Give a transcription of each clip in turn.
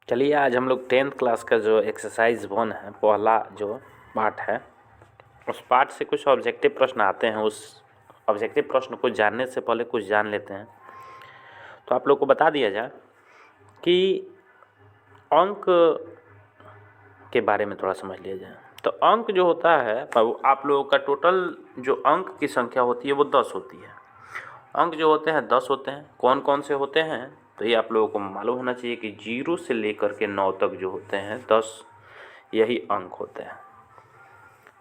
चलिए आज हम लोग 10th क्लास का जो एक्सरसाइज 1 है, पहला जो पार्ट है, उस पार्ट से कुछ ऑब्जेक्टिव प्रश्न आते हैं। उस ऑब्जेक्टिव प्रश्न को जानने से पहले कुछ जान लेते हैं। तो आप लोग को बता दिया जाए कि अंक के बारे में थोड़ा समझ लिया जाए। तो अंक जो होता है, आप लोगों का टोटल जो अंक की संख्या होती है वो 10 होती है। अंक जो होते हैं 10 होते हैं। कौन कौन से होते हैं तो ये आप लोगों को मालूम होना चाहिए कि 0 से लेकर के 9 तक जो होते हैं 10, यही अंक होते हैं।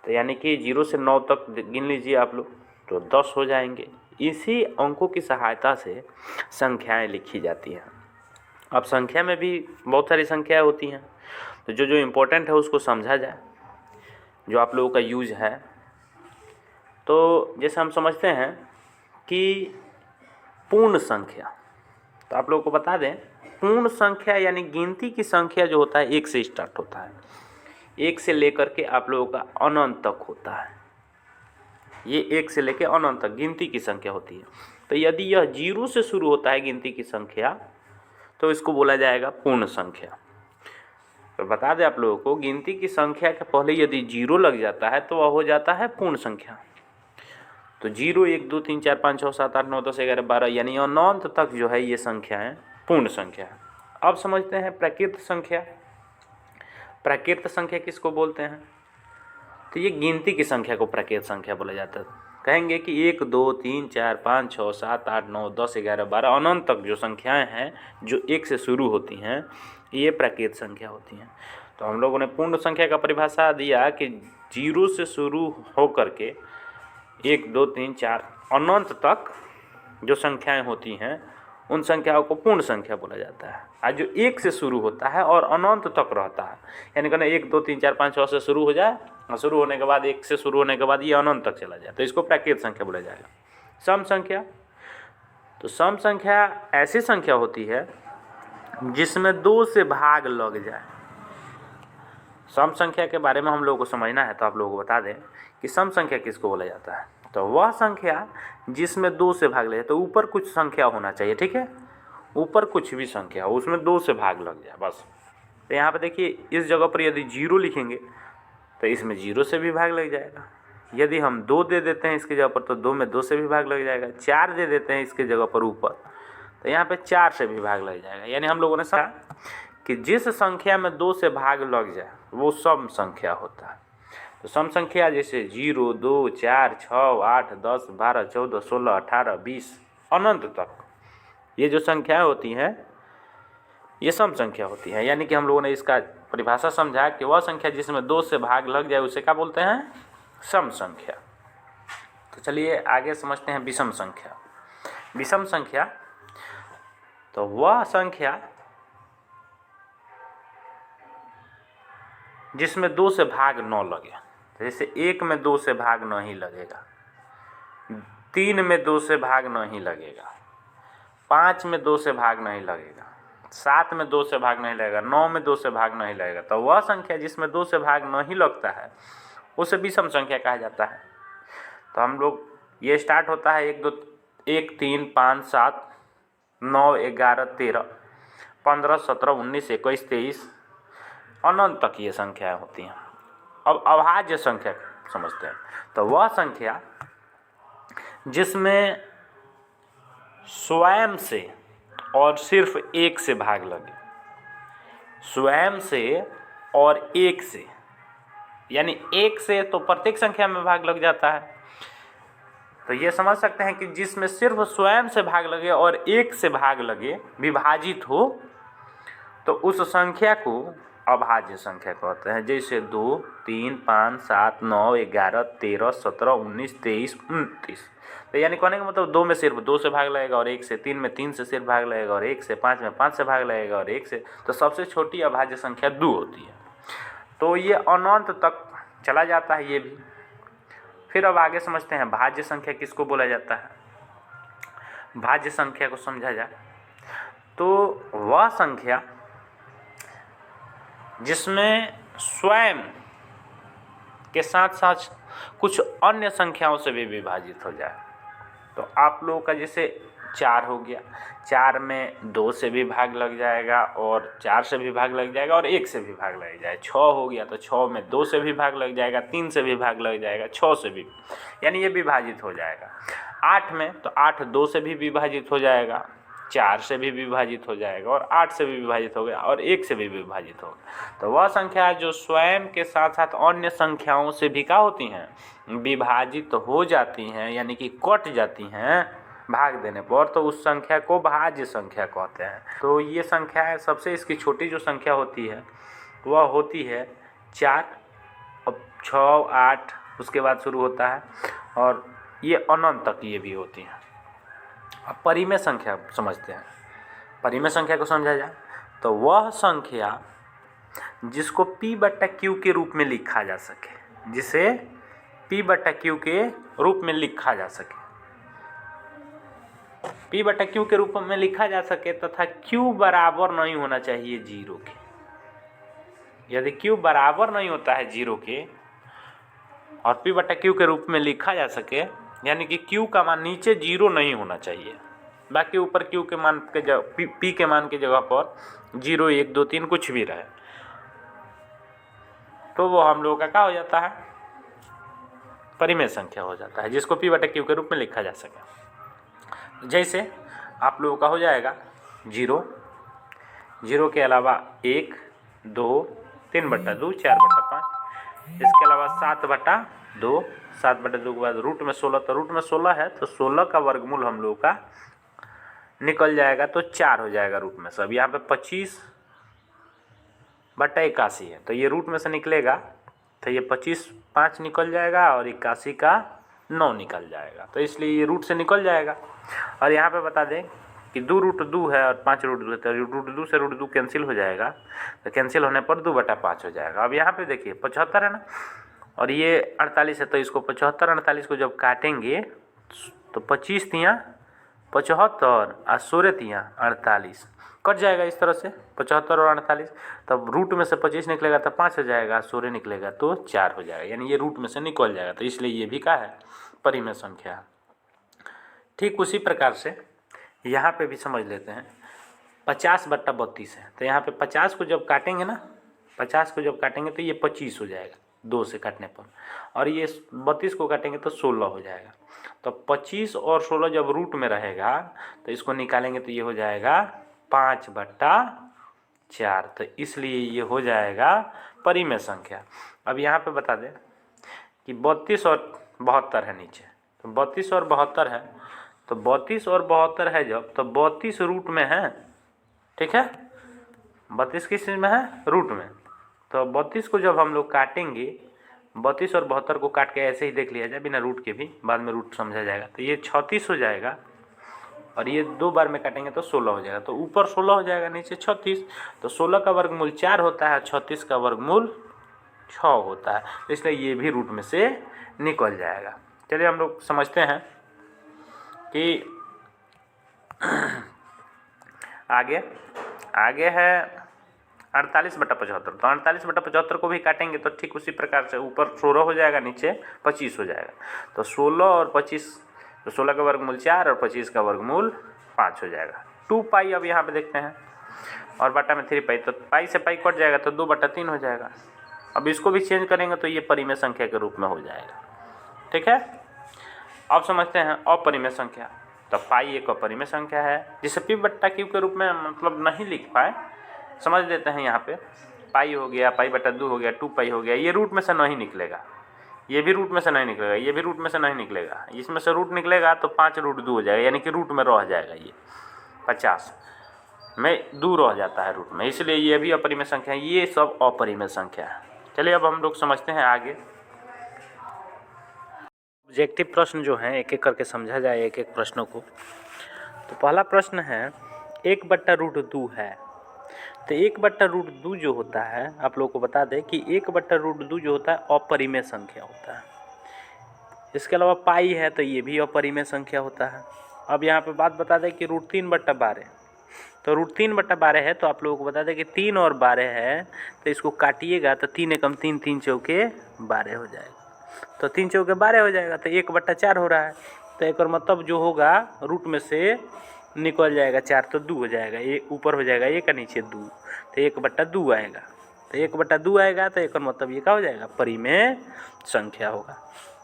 तो यानी कि 0 से 9 तक गिन लीजिए आप लोग, तो 10 हो जाएंगे। इसी अंकों की सहायता से संख्याएं लिखी जाती हैं। अब संख्या में भी बहुत सारी संख्याएं होती हैं, तो जो जो इम्पोर्टेंट है उसको समझा जाए, जो आप लोगों का यूज है। तो जैसे हम समझते हैं कि पूर्ण संख्या, तो आप लोगों को बता दें, पूर्ण संख्या यानी गिनती की संख्या जो होता है 1 से स्टार्ट होता है। 1 से लेकर के आप लोगों का अनंत तक होता है। ये 1 से लेकर अनंत तक गिनती की संख्या होती है। तो यदि यह 0 से शुरू होता है गिनती की संख्या, तो इसको बोला जाएगा पूर्ण संख्या। तो बता दें आप लोगों को, गिनती की संख्या के पहले यदि 0 लग जाता है तो वह हो जाता है पूर्ण संख्या। तो 0, 1, 2, 3, 4, 5, 6, 7, 8, 9, 10, 11, 12 यानी अनंत तक जो है ये संख्याएं पूर्ण संख्या है। अब समझते हैं प्रकृत संख्या। प्रकृत संख्या किसको बोलते हैं? तो ये गिनती की संख्या को प्रकृत संख्या बोला जाता है। कहेंगे कि 1, 2, 3, 4, 5, 6, 7, 8, 9, 10, 11, 12 अनंत तक जो संख्याएं हैं जो 1 से शुरू होती हैं, ये प्रकृत संख्या होती हैं। तो हम लोगों ने पूर्ण संख्या का परिभाषा दिया कि 0 से शुरू होकर के 1, 2, 3, 4 अनंत तक जो संख्याएं होती हैं उन संख्याओं को पूर्ण संख्या बोला जाता है। आज जो 1 से शुरू होता है और अनंत तक रहता है, यानी कहना 1, 2, 3, 4, 5, 6 से शुरू हो जाए और शुरू होने के बाद 1 से शुरू होने के बाद ये अनंत तक चला जाए, तो इसको प्राकृत संख्या बोला जाएगा। सम संख्या, तो सम संख्या ऐसी संख्या होती है जिसमें 2 से भाग लग जाए। सम संख्या के बारे में हम लोगों को समझना है, तो आप लोगों को बता दें कि सम संख्या किसको बोला जाता है। तो वह संख्या जिसमें 2 से भाग ले, तो ऊपर कुछ संख्या होना चाहिए, ठीक है, ऊपर कुछ भी संख्या हो उसमें 2 से भाग लग जाए बस। तो यहाँ पे देखिए, इस जगह पर यदि 0 लिखेंगे तो इसमें 0 से भी भाग लग जाएगा। यदि हम 2 दे देते हैं इसकी जगह पर, तो 2 में 2 से भी भाग लग जाएगा। 4 दे देते हैं इसकी जगह पर ऊपर, तो यहाँ पे 4 से भी भाग लग जाएगा। यानी हम लोगों ने समझा कि जिस संख्या में 2 से भाग लग जाए वो सम संख्या होता है। तो सम संख्या जैसे 0, 2, 4, 6, 8, 10, 12, 14, 16, 18, 20 अनंत तक ये जो संख्याएं होती हैं ये सम संख्या होती है। यानी कि हम लोगों ने इसका परिभाषा समझा कि वह संख्या जिसमें 2 से भाग लग जाए उसे क्या बोलते हैं? सम संख्या। तो चलिए आगे समझते हैं विषम संख्या। विषम संख्या, तो वह संख्या जिसमें 2 से भाग न लगे। जैसे 1 में 2 से भाग नहीं लगेगा, 3 में 2 से भाग नहीं लगेगा, 5 में 2 से भाग नहीं लगेगा, 7 में 2 से भाग नहीं लगेगा, 9 में 2 से भाग नहीं लगेगा। तो वह संख्या जिसमें 2 से भाग नहीं लगता है उसे विषम संख्या कहा जाता है। तो हम लोग ये स्टार्ट होता है 1, 2, 1, 3, 5, 7, 9, 11, 13, 15, 17, 19, 21, 23 अनंत तक ये संख्याएं होती हैं। अब अभाज्य संख्या समझते हैं। तो वह संख्या जिसमें स्वयं से और सिर्फ 1 से भाग लगे, स्वयं से और 1 से, यानी 1 से तो प्रत्येक संख्या में भाग लग जाता है। तो ये समझ सकते हैं कि जिसमें सिर्फ स्वयं से भाग लगे और 1 से भाग लगे, विभाजित हो, तो उस संख्या को अभाज्य संख्या कहते हैं। जैसे 2, 3, 5, 7, 9, 11, 13, 17, 19, 23, 29। तो यानी कहने का मतलब 2 में सिर्फ 2 से भाग लगेगा और 1 से, 3 में 3 से सिर्फ भाग लगेगा और 1 से, 5 में 5 से भाग लगेगा और 1 से, तो सबसे छोटी अभाज्य संख्या 2 होती है। तो ये अनंत तक चला जाता है ये भी। फिर अब आगे समझते हैं भाज्य संख्या किसको बोला जाता है। भाज्य संख्या को समझा जाए तो वह संख्या जिसमें स्वयं के साथ साथ कुछ अन्य संख्याओं से भी विभाजित हो जाए। तो आप लोगों का जैसे 4 हो गया। 4 में 2 से भी भाग लग जाएगा और 4 से भी भाग लग जाएगा और 1 से भी भाग लग जाएगा। 6 हो गया तो 6 में 2 से भी भाग लग जाएगा, 3 से भी भाग लग जाएगा, 6 से भी, यानी ये विभाजित हो जाएगा। 8 में तो 8 2 से भी विभाजित हो जाएगा, 4 से भी विभाजित हो जाएगा और 8 से भी विभाजित हो गया और 1 से भी विभाजित होगा। तो वह संख्या जो स्वयं के साथ साथ अन्य संख्याओं से भी क्या होती हैं, विभाजित हो जाती हैं, यानी कि कट जाती हैं भाग देने पर, तो उस संख्या को भाज्य संख्या कहते हैं। तो ये संख्या है, सबसे इसकी छोटी जो संख्या होती है वह होती है 4, अब 6 8 उसके बाद शुरू होता है और ये अनंत तक ये भी होती हैं। अब परिमेय संख्या समझते हैं। परिमेय संख्या को समझा जाए तो वह संख्या जिसको P/Q के रूप में लिखा जा सके, जिसे P/Q के रूप में लिखा जा सके, P/Q के रूप में लिखा जा सके तथा Q बराबर नहीं होना चाहिए 0 के। यदि Q बराबर नहीं होता है 0 के और P/Q के रूप में लिखा जा सके, यानी कि Q का मान नीचे 0 नहीं होना चाहिए, बाकी ऊपर Q के मान के P के मान की जगह पर 0 1 2 3 कुछ भी रहे, तो वो हम लोगों का क्या हो जाता है, परिमेय संख्या हो जाता है, जिसको P/Q के रूप में लिखा जा सके। जैसे आप लोगों का हो जाएगा 0 0 के अलावा 1 2 3/2 4/5, इसके अलावा 7/2 7/2 के बाद रूट में 16, तो रूट में 16 है तो 16 का वर्गमूल हम लोगों का निकल जाएगा तो 4 हो जाएगा रूट में से। अब यहाँ पे 25/81 है तो ये रूट में से निकलेगा तो ये 25 5 निकल जाएगा और 81 का 9 निकल जाएगा, तो इसलिए ये रूट से निकल जाएगा। और यहाँ पे बता दें कि 2√2 है और 5√2 है, तो √2 से √2 कैंसिल हो जाएगा, तो कैंसिल होने पर 2/5 हो जाएगा। अब यहाँ पे देखिए 75 है ना, और ये 48 है, तो इसको 75 48 को जब काटेंगे तो 25 तियाँ 75 और 16 तियाँ 48 कट जाएगा इस तरह से, 75 और 48। तब रूट में से 25 निकलेगा तो 5 हो जाएगा, 16 निकलेगा तो 4 हो जाएगा, यानी ये रूट में से निकल जाएगा, तो इसलिए ये भी क्या है, परिमेय संख्या। ठीक उसी प्रकार से यहाँ पे भी समझ लेते हैं 50/32 है, तो यहाँ पे 50 को जब काटेंगे ना, 50 को जब काटेंगे तो ये 25 हो जाएगा 2 से काटने पर, और ये 32 को काटेंगे तो 16 हो जाएगा। तो 25 और 16 जब रूट में रहेगा तो इसको निकालेंगे तो ये हो जाएगा 5/4, तो इसलिए ये हो जाएगा परिमेय संख्या। अब यहाँ पे बता दें कि 32 और 72 है नीचे, तो 32 और 72 है, तो 32 और 72 है जब, तो 32 रूट में है, ठीक है, 32 किस चीज़ में है, रूट में। तो 32 को जब हम लोग काटेंगे, 32 और 72 को काट के ऐसे ही देख लिया जाए बिना रूट के भी, बाद में रूट समझा जाएगा, तो ये 36 हो जाएगा और ये 2 बार में काटेंगे तो 16 हो जाएगा, तो ऊपर 16 हो जाएगा नीचे 36, तो 16 का वर्गमूल 4 होता है, 36 का वर्गमूल 6 होता है, तो इसलिए ये भी रूट में से निकल जाएगा। चलिए हम लोग समझते हैं कि आगे है 48/75, तो 48/75 को भी काटेंगे तो ठीक उसी प्रकार से ऊपर 16 हो जाएगा, नीचे 25 हो जाएगा, तो 16 और 25, तो 16 का वर्गमूल 4 और 25 का वर्गमूल 5 हो जाएगा। 2π अब यहाँ पे देखते हैं और बटा में 3π, तो पाई से पाई कट जाएगा तो 2/3 हो जाएगा। अब इसको भी चेंज करेंगे तो ये परिमेय संख्या के रूप में हो जाएगा, ठीक है। अब समझते हैं अपरिमेय संख्या। तो पाई एक अपरिमेय संख्या है जिसे P/Q के रूप में मतलब नहीं लिख पाए, समझ लेते हैं। यहाँ पे पाई हो गया, π/2 हो गया, 2π हो गया, ये रूट में से नहीं निकलेगा, ये भी रूट में से नहीं निकलेगा, ये भी रूट में से नहीं निकलेगा, इसमें से रूट निकलेगा तो 5√2 हो जाएगा, यानी कि रूट में रह जाएगा, ये 50 में 2 रह जाता है रूट में, इसलिए ये भी अपरिमेय संख्या है। ये सब अपरिमेय संख्या है। चलिए अब हम लोग समझते हैं आगे। ऑब्जेक्टिव प्रश्न जो हैं एक एक करके समझा जाए एक एक प्रश्नों को। तो पहला प्रश्न है 1/√2 है, तो 1/√2 जो होता है, आप लोगों को बता दें कि 1/√2 जो होता है अपरिमेय संख्या होता है। इसके अलावा पाई है तो ये भी अपरिमेय संख्या होता है। अब यहाँ पे बात बता दें कि √3/12, तो √3/12 है, तो आप लोगों को बता दें कि 3 और 12 है, तो इसको काटिएगा तो 3 एकम 3, 3 चौके 12 हो जाएगा, तो 3 चौके 12 हो जाएगा, तो 1/4 हो रहा है, तो एक और मतलब जो होगा रूट में से निकल जाएगा 4 तो 2 हो जाएगा, एक ऊपर हो जाएगा 1 और नीचे 2, तो 1/2 आएगा। तो 1/2 आएगा तो एक मतलब ये क्या हो जाएगा, परिमेय संख्या होगा।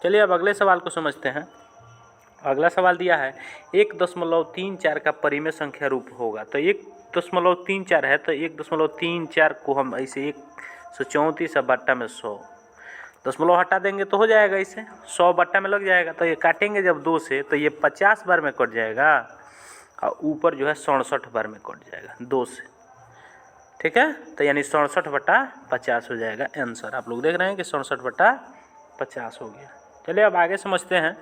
चलिए अब अगले सवाल को समझते हैं। अगला सवाल दिया है 1.34 का परिमेय संख्या रूप होगा। तो 1.34 है तो 1.34 को हम ऐसे 134 बट्टा में 100 दशमलव हटा देंगे तो हो जाएगा, इसे 100 बट्टा में लग जाएगा। तो ये काटेंगे जब 2 से तो ये 50 बार में कट जाएगा और ऊपर जो है 67 बार में कट जाएगा 2 से, ठीक है। तो यानी 67/50 हो जाएगा आंसर। आप लोग देख रहे हैं कि 67/50 हो गया। चलिए अब आगे समझते हैं।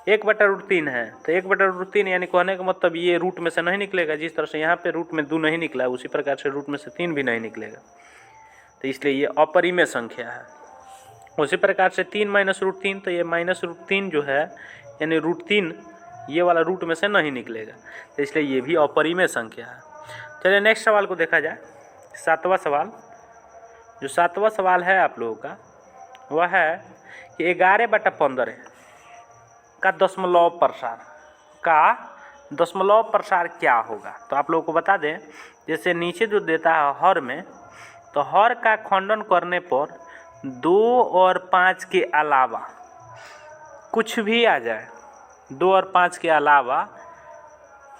1/√3 है तो 1/√3 यानी कहने का मतलब ये रूट में से नहीं निकलेगा। जिस तरह से यहाँ पे रूट में 2 नहीं निकला उसी प्रकार से रूट में से 3 भी नहीं निकलेगा, तो इसलिए ये अपरिमेय संख्या है। उसी प्रकार से 3 - √3 तो ये -√3 जो है यानी √3 ये वाला रूट में से नहीं निकलेगा, तो इसलिए ये भी अपरिमेय संख्या है। चलिए नेक्स्ट सवाल को देखा जाए। 7वां सवाल, जो 7वां सवाल है आप लोगों का वह है कि 11/15 का दशमलव प्रसार क्या होगा। तो आप लोगों को बता दें, जैसे नीचे जो देता है हर में, तो हर का खंडन करने पर 2 और 5 के अलावा कुछ भी आ जाए, 2 और 5 के अलावा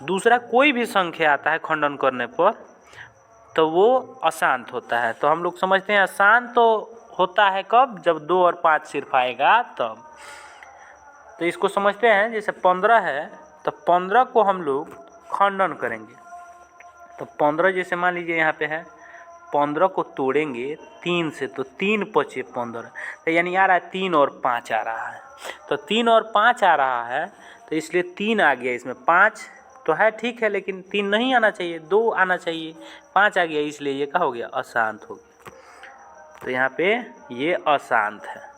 दूसरा कोई भी संख्या आता है खंडन करने पर तो वो अशांत होता है। तो हम लोग समझते हैं अशांत तो होता है कब, जब 2 और 5 सिर्फ आएगा तब। तो इसको समझते हैं, जैसे 15 है तो 15 को हम लोग खंडन करेंगे। तो 15 जैसे मान लीजिए यहाँ पे है, 15 को तोड़ेंगे 3 से तो 3 × 5 = 15, तो यानी आ रहा है 3 और 5 आ रहा है। तो 3 और 5 आ रहा है तो इसलिए 3 आ गया, इसमें 5 तो है ठीक है, लेकिन 3 नहीं आना चाहिए, 2 आना चाहिए, 5 आ गया, इसलिए ये क्या हो गया, अशांत हो गया। तो यहाँ पे ये अशांत है।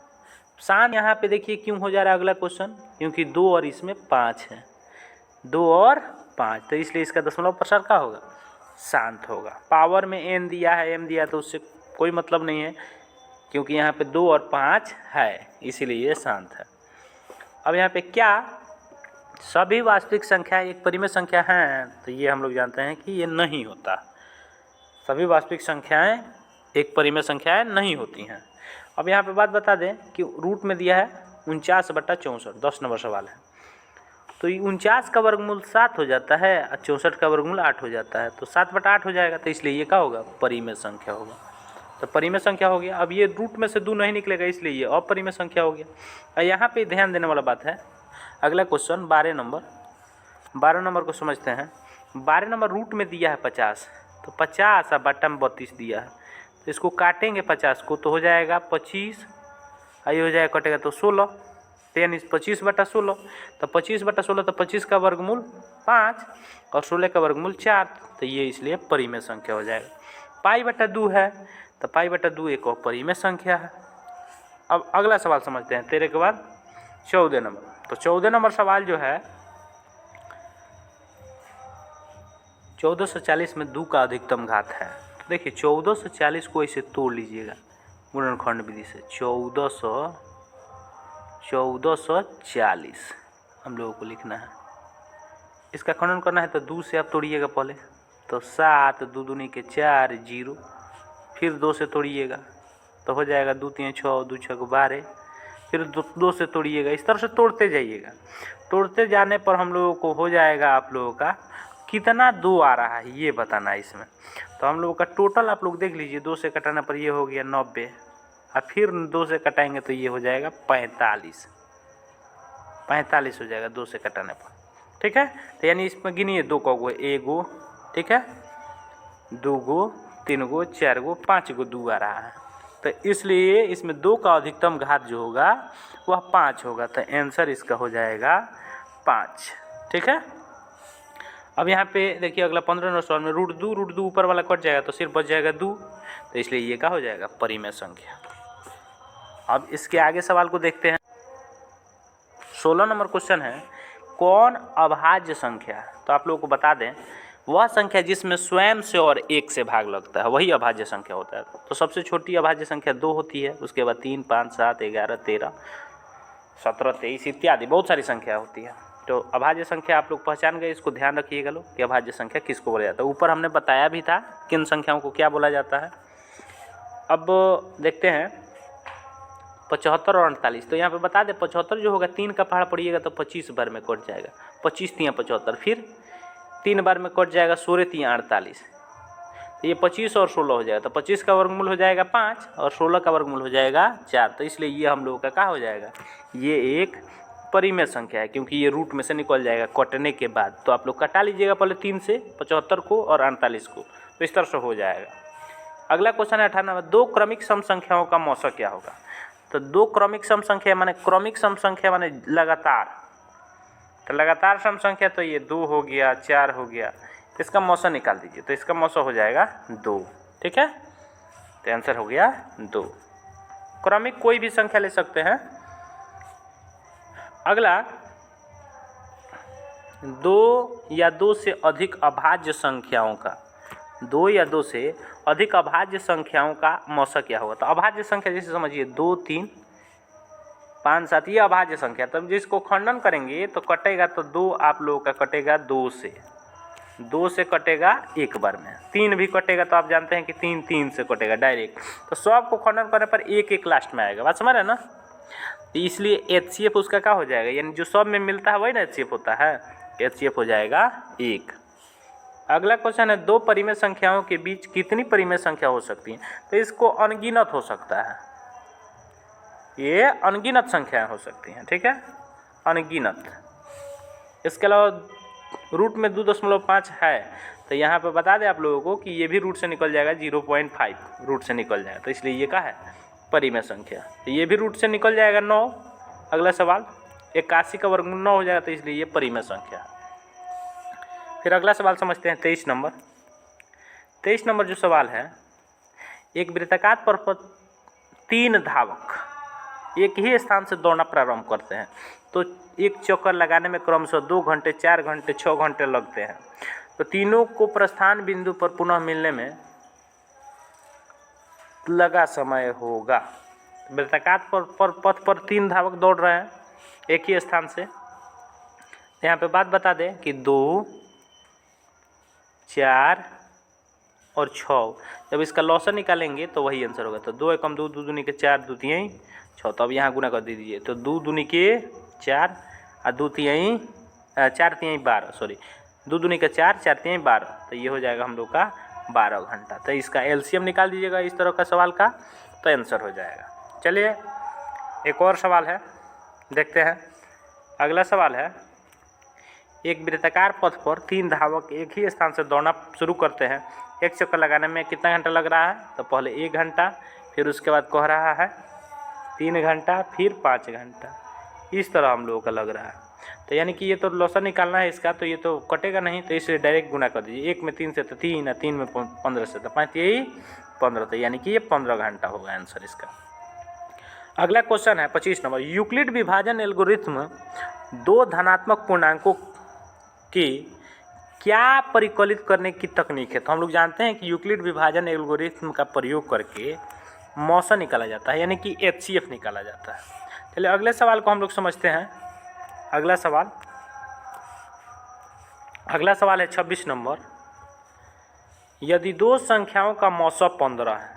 शांत यहाँ पे देखिए क्यों हो जा रहा है अगला क्वेश्चन, क्योंकि 2 और इसमें 5 है, 2 और 5, तो इसलिए इसका दशमलव प्रसार क्या होगा, शांत होगा। पावर में n दिया है, m दिया, तो उससे कोई मतलब नहीं है, क्योंकि यहाँ पे 2 और 5 है, इसीलिए ये शांत है। अब यहाँ पे क्या सभी वास्तविक संख्या एक परिमेय संख्या हैं, तो ये हम लोग जानते हैं कि ये नहीं होता। सभी वास्तविक संख्याएं एक परिमेय संख्याएं नहीं होती हैं। अब यहाँ पे बात बता दें कि रूट में दिया है 49/64, 10 नंबर सवाल है। तो 49 का वर्गमूल 7 हो जाता है और 64 का वर्गमूल 8 हो जाता है, तो 7/8 हो जाएगा, तो इसलिए ये क्या होगा, परिमेय संख्या होगा। तो परिमेय संख्या हो गया। अब ये रूट में से 2 नहीं निकलेगा, इसलिए ये अपरिमेय संख्या हो गया। और यहाँ पे ध्यान देने वाला बात है, अगला क्वेश्चन 12 नंबर को समझते हैं। 12 नंबर रूट में दिया है 50, तो 50 और बट्टा में 32 दिया है, तो इसको काटेंगे 50 को तो हो जाएगा 25, ये हो जाएगा कटेगा तो 16, तो यानी 25/16, तो 25/16 तो 25 का वर्गमूल 5 और 16 का वर्गमूल 4, तो ये इसलिए परिमेय संख्या हो जाएगा। π/2 है तो π/2 एक और परिमेय संख्या है। अब अगला सवाल समझते हैं 13 के बाद 14 नंबर। तो 14 नंबर सवाल जो है 1440 में 2 का अधिकतम घात है। तो देखिए 1440 को ऐसे तोड़ लीजिएगा गुणनखंड विधि से, 1440 हम लोगों को लिखना है। इसका खंडन करना है तो 2 से आप तोड़िएगा पहले, तो 7, 2 दूनी के 4, 0, फिर 2 से तोड़िएगा तो हो जाएगा 2 3 6, 2 6 12, फिर 2 से तोड़िएगा। इस तरह से तोड़ते जाइएगा। तोड़ते जाने पर हम लोगों को हो जाएगा आप लोगों का कितना 2 आ रहा है ये बताना है इसमें। तो हम लोगों का टोटल आप लोग देख लीजिए, 2 से कटाने पर ये हो गया 90, और फिर 2 से कटाएंगे तो ये हो जाएगा 45 हो जाएगा 2 से कटाने पर, ठीक है। तो यानी इसमें गिनिए 2 का गो, 1 गो, ठीक है, 2 गो, 3 गो, 4 गो, 5 गो 2 आ रहा है। तो इसलिए इसमें 2 का अधिकतम घात जो होगा वह 5 होगा, तो आंसर इसका हो जाएगा 5, ठीक है। अब यहाँ पे देखिए अगला 15 नंबर सवाल में √2 ऊपर वाला कट जाएगा तो सिर्फ बच जाएगा 2, तो इसलिए ये क्या हो जाएगा, परिमेय संख्या। अब इसके आगे सवाल को देखते हैं। 16 नंबर क्वेश्चन है, कौन अभाज्य संख्या है। तो आप लोगों को बता दें, वह संख्या जिसमें स्वयं से और 1 से भाग लगता है वही अभाज्य संख्या होता है। तो सबसे छोटी अभाज्य संख्या 2 होती है, उसके बाद 3, 5, 7, 11, 13, 17, 23 इत्यादि बहुत सारी संख्या होती है। तो अभाज्य संख्या आप लोग पहचान गए, इसको ध्यान रखिएगा लोग कि अभाज्य संख्या किसको बोला जाता है। ऊपर हमने बताया भी था किन संख्याओं को क्या बोला जाता है। अब देखते हैं 75 और 48। तो यहाँ पे बता दें 75 जो होगा 3 का पहाड़ पड़िएगा तो 25 बार में कट जाएगा, 25 तियाँ 75, फिर 3 बार में कट जाएगा 16 तियाँ 48। ये 25 और 16 हो जाएगा, तो 25 का वर्गमूल हो जाएगा 5 और 16 का वर्गमूल हो जाएगा 4। तो इसलिए ये हम लोगों का क्या हो जाएगा, ये एक परिमेय संख्या है, क्योंकि ये रूट में से निकल जाएगा कटने के बाद। तो आप लोग कटा लीजिएगा पहले 3 से 75 को और 48 को, तो इस तरह से हो जाएगा। अगला क्वेश्चन है 98, दो क्रमिक सम संख्याओं का मौसा क्या होगा। तो दो क्रमिक सम संख्या माने, क्रमिक सम संख्या माने लगातार, तो लगातार सम संख्या तो ये 2 हो गया, 4 हो गया, इसका मौसा निकाल दीजिए। तो इसका मौसा हो जाएगा 2, ठीक है। तो आंसर हो गया 2। क्रमिक कोई भी संख्या ले सकते हैं। अगला 2 या 2 से अधिक अभाज्य संख्याओं का, 2 या 2 से अधिक अभाज्य संख्याओं का मौसा क्या होगा। तो अभाज्य संख्या जैसे समझिए 2, 3, 5, 7 ये अभाज्य संख्या। तब जिसको खंडन करेंगे तो कटेगा, तो 2 आप लोगों का कटेगा 2 से कटेगा एक बार में, 3 भी कटेगा। तो आप जानते हैं कि 3 से कटेगा डायरेक्ट। तो सब को खंडन करने पर एक लास्ट में आएगा, बात समझ रहे हैं ना। इसलिए HCF उसका क्या हो जाएगा, यानी जो सब में मिलता है वही ना HCF होता है, HCF हो जाएगा 1। अगला क्वेश्चन है, दो परिमेय संख्याओं के बीच कितनी परिमेय संख्या हो सकती है। तो इसको अनगिनत हो सकता है, ये अनगिनत संख्याएं हो सकती हैं, ठीक है, अनगिनत। इसके अलावा रूट में 2.5 है, तो यहाँ पे बता दें आप लोगों को कि ये भी रूट से निकल जाएगा, 0.5 रूट से निकल जाएगा। तो इसलिए ये क्या है, परिमेय संख्या। तो ये भी रूट से निकल जाएगा 9। अगला सवाल 81 का वर्गमूल 9 हो जाएगा, तो इसलिए ये परिमेय संख्या। फिर अगला सवाल समझते हैं 23 नंबर। 23 नंबर जो सवाल है, एक वृत्ताकार पर 3 धावक एक ही स्थान से दौड़ना प्रारंभ करते हैं, तो एक चक्कर लगाने में क्रमशः 2 घंटे, 4 घंटे, 6 घंटे लगते हैं। तो तीनों को प्रस्थान बिंदु पर पुनः मिलने में लगा समय होगा। वृत्ताकार पर पथ पर 3 धावक दौड़ रहे हैं एक ही स्थान से। यहाँ पे बात बता दें कि 2, 4 और 6, जब इसका लॉसन निकालेंगे तो वही आंसर होगा। तो 2 एकम 2, 2 दूनी के 4, 2 तिहाई 6। तो अब यहाँ गुना कर दीजिए, तो 2 दूनी के 4 और 2 तिहाई 4 तिहाई 12, सॉरी 2 दूनी के 4, 4 तिहाई 12। तो ये हो जाएगा हम लोग का 12 घंटा। तो इसका LCM निकाल दीजिएगा इस तरह का सवाल का, तो आंसर हो जाएगा। चलिए एक और सवाल है, देखते हैं। अगला सवाल है, एक वृत्ताकार पथ पर 3 धावक एक ही स्थान से दौड़ना शुरू करते हैं। एक चक्कर लगाने में कितना घंटा लग रहा है। तो पहले 1 घंटा, फिर उसके बाद कह रहा है 3 घंटा, फिर 5 घंटा, इस तरह हम लोगों का लग रहा है। तो यानी कि ये तो लॉसन निकालना है इसका, तो ये तो कटेगा नहीं, तो इसे डायरेक्ट गुना कर दीजिए। 1 में 3 से तो 3, और 3 में 15 से तो 5, यही 15। तो यानी कि ये 15 घंटा होगा आंसर इसका। अगला क्वेश्चन है 25 नंबर। यूक्लिड विभाजन एल्गोरिथ्म 2 धनात्मक पूर्णांकों की क्या परिकलित करने की तकनीक है। तो हम लोग जानते हैं कि यूक्लिड विभाजन एल्गोरिथ्म का प्रयोग करके मौसा निकाला जाता है, यानी कि HCF निकाला जाता है। चलिए अगले सवाल को हम लोग समझते हैं। अगला सवाल है 26 नंबर। यदि 2 संख्याओं का मौसा 15 है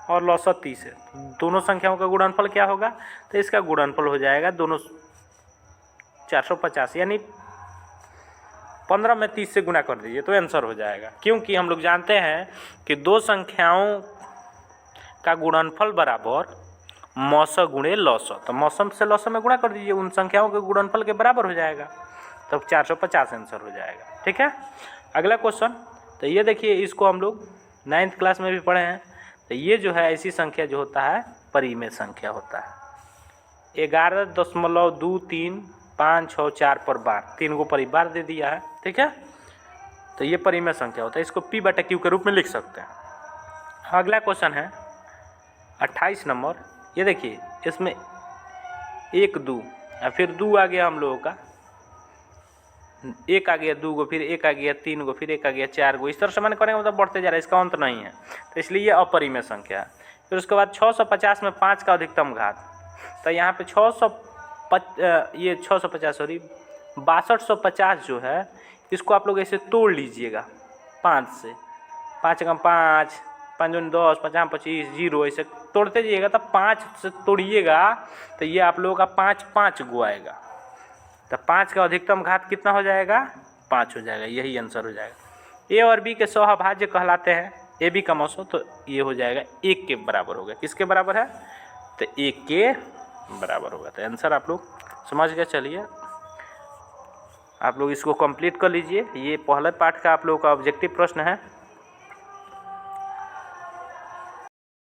और लौसा 30 है, दोनों संख्याओं का गुणनफल क्या होगा। तो इसका गुणनफल हो जाएगा दोनों 450, यानी 15 में 30 से गुना कर दीजिए तो आंसर हो जाएगा। क्योंकि हम लोग जानते हैं कि 2 संख्याओं का गुणनफल बराबर मौसा गुणे लौसा। तो मौसम से लौसा में गुणा कर दीजिए, उन संख्याओं के गुणनफल के बराबर हो जाएगा, तब 450 आंसर हो जाएगा, ठीक है। अगला क्वेश्चन, तो ये देखिए, इसको हम लोग 9th क्लास में भी पढ़े हैं। तो ये जो है ऐसी संख्या जो होता है परिमेय संख्या होता है। 11.2355 पर बार 3 को परिबार दे दिया है, ठीक है। तो ये परिमेय संख्या होता है, इसको P/Q के रूप में लिख सकते हैं। अगला क्वेश्चन है 28 नंबर। ये देखिए, इसमें 1 2 और फिर 2 आ गया हम लोगों का, 1 आ गया, 2 को, फिर 1 आ गया, 3 को, फिर 1 आ गया, 4 को, इस तरह से मैंने करेंगे मतलब बढ़ते जा रहा है, इसका अंत नहीं है। तो इसलिए ये अपरिमेय संख्या है। फिर उसके बाद 650 में 5 का अधिकतम घात। तो यहाँ पे 650 सॉरी 6250 जो है इसको आप लोग ऐसे तोड़ लीजिएगा 5 से, 5 एकम 5, 5 दूनी 10, 5 25, 0 ऐसे तोड़ते जाइएगा। तब 5 से तोड़िएगा तो ये आप लोगों का 5 5 गो आएगा। तो 5 का अधिकतम घात कितना हो जाएगा? 5 हो जाएगा। यही आंसर हो जाएगा। ए और बी के सहभाज्य कहलाते हैं। ए बी का मौसो तो ये हो जाएगा 1 के बराबर हो गया। किसके बराबर है? तो 1 के बराबर होगा। तो आंसर आप लोग समझ गए। चलिए आप लोग इसको कंप्लीट कर लीजिए। ये पहले पार्ट का आप लोगों का ऑब्जेक्टिव प्रश्न है।